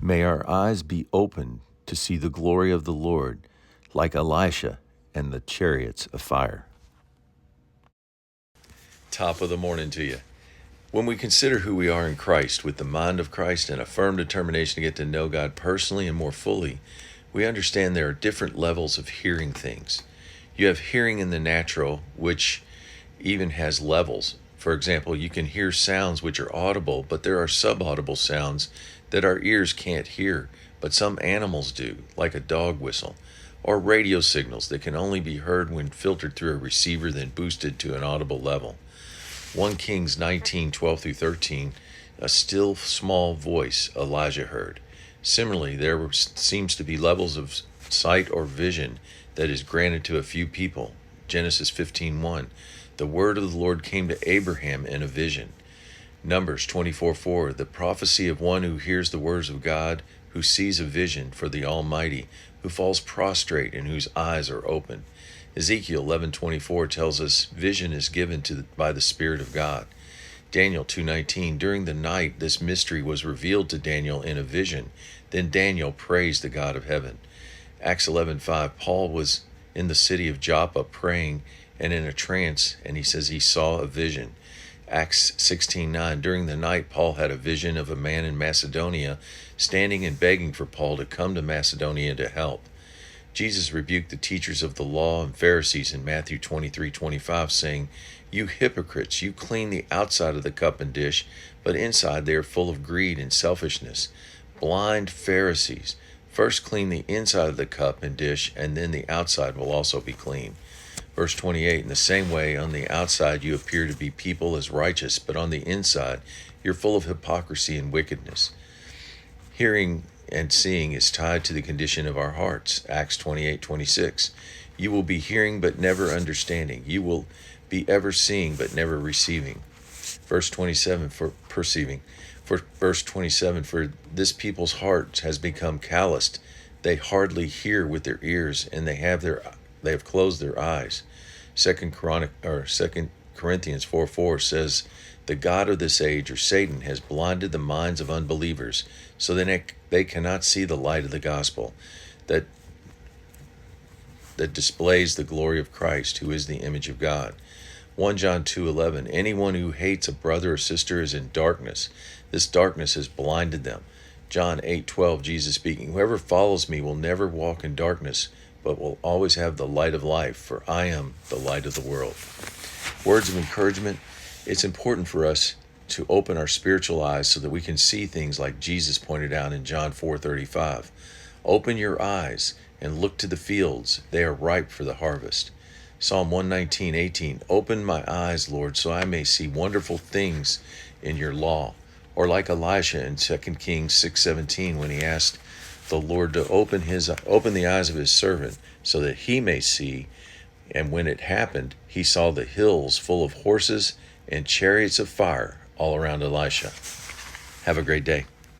May our eyes be opened to see the glory of the Lord, like Elisha and the chariots of fire. Top of the morning to you. When we consider who we are in Christ, with the mind of Christ and a firm determination to get to know God personally and more fully, we understand there are different levels of hearing things. You have hearing in the natural, which even has levels. For example, you can hear sounds which are audible, but there are subaudible sounds that our ears can't hear, but some animals do, like a dog whistle, or radio signals that can only be heard when filtered through a receiver then boosted to an audible level. 1 Kings 19:12-13, a still small voice Elijah heard. Similarly, there seems to be levels of sight or vision that is granted to a few people. Genesis 15:1, the word of the Lord came to Abraham in a vision. Numbers 24:4, the prophecy of one who hears the words of God, who sees a vision for the Almighty, who falls prostrate and whose eyes are open. Ezekiel 11:24 tells us vision is given by the Spirit of God. Daniel 2:19, during the night this mystery was revealed to Daniel in a vision. Then Daniel praised the God of heaven. Acts 11:5, Paul was in the city of Joppa praying and in a trance, and he says he saw a vision. Acts 16:9, during the night Paul had a vision of a man in Macedonia standing and begging for Paul to come to Macedonia to help. Jesus rebuked the teachers of the law and Pharisees in Matthew 23:25, saying, "You hypocrites, you clean the outside of the cup and dish, but inside they are full of greed and selfishness. Blind Pharisees, first clean the inside of the cup and dish, and then the outside will also be clean." Verse 28, in the same way, on the outside you appear to be people as righteous, but on the inside you're full of hypocrisy and wickedness. Hearing and seeing is tied to the condition of our hearts. Acts 28:26. You will be hearing but never understanding. You will be ever seeing but never receiving. Verse 27 for perceiving. For verse 27, for this people's heart has become calloused. They hardly hear with their ears, and they have closed their eyes. 2 Corinthians 4:4 says, the God of this age, or Satan, has blinded the minds of unbelievers, so that they cannot see the light of the gospel that displays the glory of Christ, who is the image of God. 1 John 2:11, anyone who hates a brother or sister is in darkness. This darkness has blinded them. John 8:12, Jesus speaking, whoever follows me will never walk in darkness, but will always have the light of life, for I am the light of the world. Words of encouragement. It's important for us to open our spiritual eyes so that we can see things like Jesus pointed out in John 4:35. Open your eyes and look to the fields. They are ripe for the harvest. Psalm 119:18. Open my eyes, Lord, so I may see wonderful things in your law. Or like Elisha in 2 Kings 6:17, when he asked the Lord to open the eyes of his servant so that he may see. And when it happened, he saw the hills full of horses and chariots of fire all around Elisha. Have a great day.